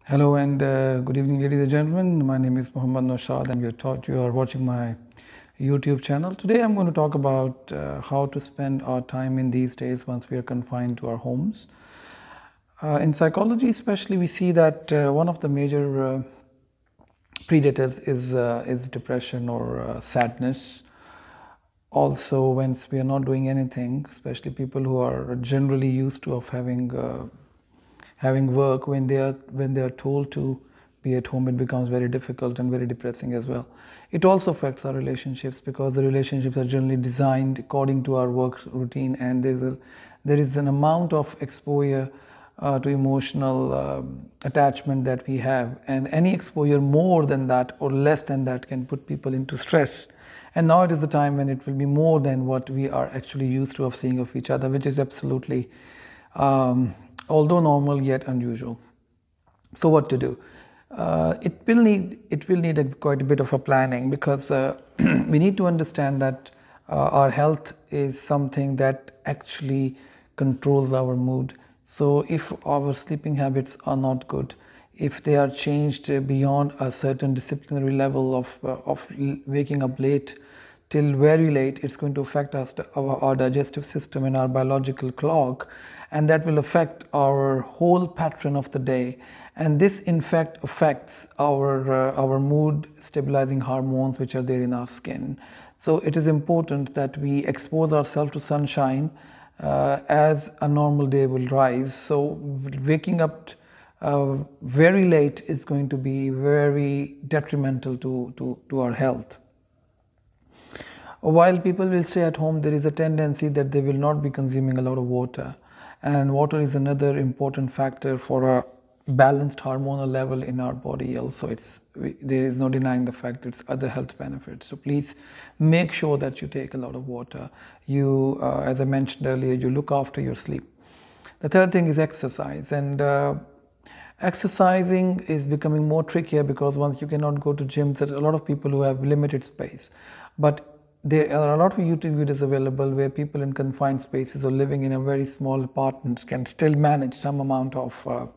Hello and good evening, ladies and gentlemen. My name is Muhammad Naushad, and you are watching my YouTube channel. Today, I'm going to talk about how to spend our time in these days once we are confined to our homes. In psychology, especially, we see that one of the major predators is depression or sadness. Also, once we are not doing anything, especially people who are generally used to of having work, when they are told to be at home, it becomes very difficult and very depressing as well. It also affects our relationships because the relationships are generally designed according to our work routine, and there is an amount of exposure to emotional attachment that we have, and any exposure more than that or less than that can put people into stress. And now it is the time when it will be more than what we are actually used to of seeing of each other, which is absolutely although normal yet unusual. So what to do? It will need quite a bit of a planning, because we need to understand that our health is something that actually controls our mood. So if our sleeping habits are not good, if they are changed beyond a certain disciplinary level of waking up late till very late, it's going to affect our digestive system and our biological clock, and that will affect our whole pattern of the day. And this, in fact, affects our mood stabilizing hormones which are there in our skin. So it is important that we expose ourselves to sunshine as a normal day will rise. So waking up very late is going to be very detrimental to our health. While people will stay at home, there is a tendency that they will not be consuming a lot of water. And water is another important factor for a balanced hormonal level in our body. Also, there is no denying the fact it's other health benefits. So please make sure that you take a lot of water. You, as I mentioned earlier, you look after your sleep. The third thing is exercise. And exercising is becoming more trickier because once you cannot go to gyms, there are a lot of people who have limited space. But there are a lot of YouTube videos available where people in confined spaces or living in a very small apartments can still manage some amount of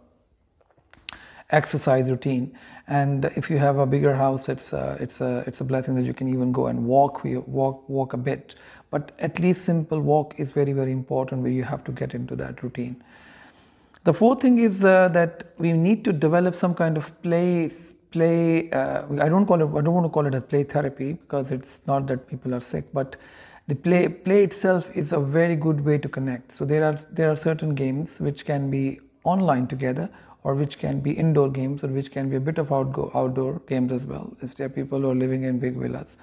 exercise routine. And if you have a bigger house, it's a blessing that you can even go and walk a bit. But at least simple walk is very, very important, where you have to get into that routine. The fourth thing is that we need to develop some kind of play. I don't want to call it a play therapy, because it's not that people are sick, but the play itself is a very good way to connect. So there are certain games which can be online together, or which can be indoor games, or which can be a bit of outdoor games as well, if there are people who are living in big villas.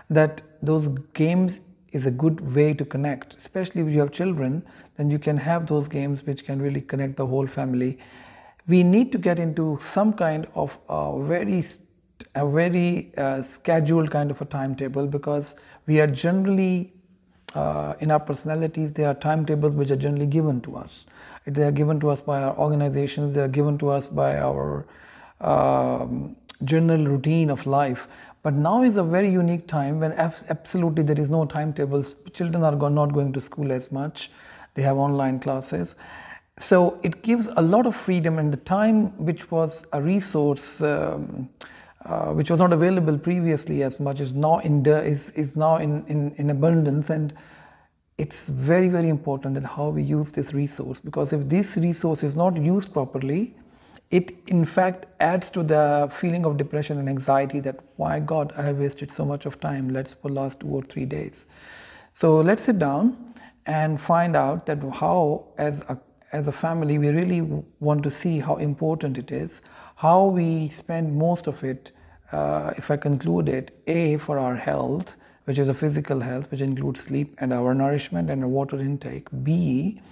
That those games is a good way to connect, especially if you have children. Then you can have those games which can really connect the whole family. We need to get into some kind of a very scheduled kind of a timetable, because we are generally in our personalities, there are timetables which are generally given to us. They are given to us by our organizations, they are given to us by our general routine of life. But now is a very unique time when absolutely there is no timetables. Children are not going to school as much. They have online classes. So it gives a lot of freedom, and the time which was a resource which was not available previously as much is now in abundance. And it's very, very important that how we use this resource, because if this resource is not used properly, it in fact adds to the feeling of depression and anxiety that, my God, I have wasted so much of time, let's for last 2 or 3 days. So let's sit down and find out that how, as a family, we really want to see how important it is, how we spend most of it, if I conclude it, A, for our health, which is a physical health, which includes sleep and our nourishment and our water intake. B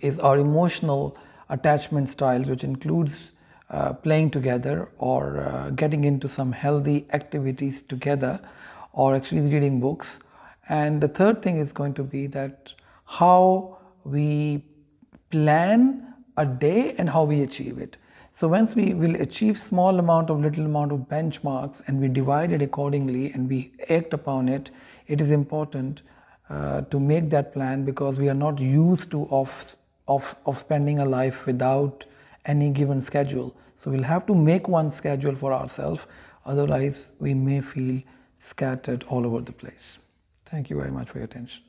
is our emotional attachment styles, which includes playing together, or getting into some healthy activities together, or actually reading books. And the third thing is going to be that how we plan a day and how we achieve it. So once we will achieve little amount of benchmarks, and we divide it accordingly and we act upon it, it is important to make that plan, because we are not used to of spending a life without any given schedule. So we'll have to make one schedule for ourselves, otherwise we may feel scattered all over the place. Thank you very much for your attention.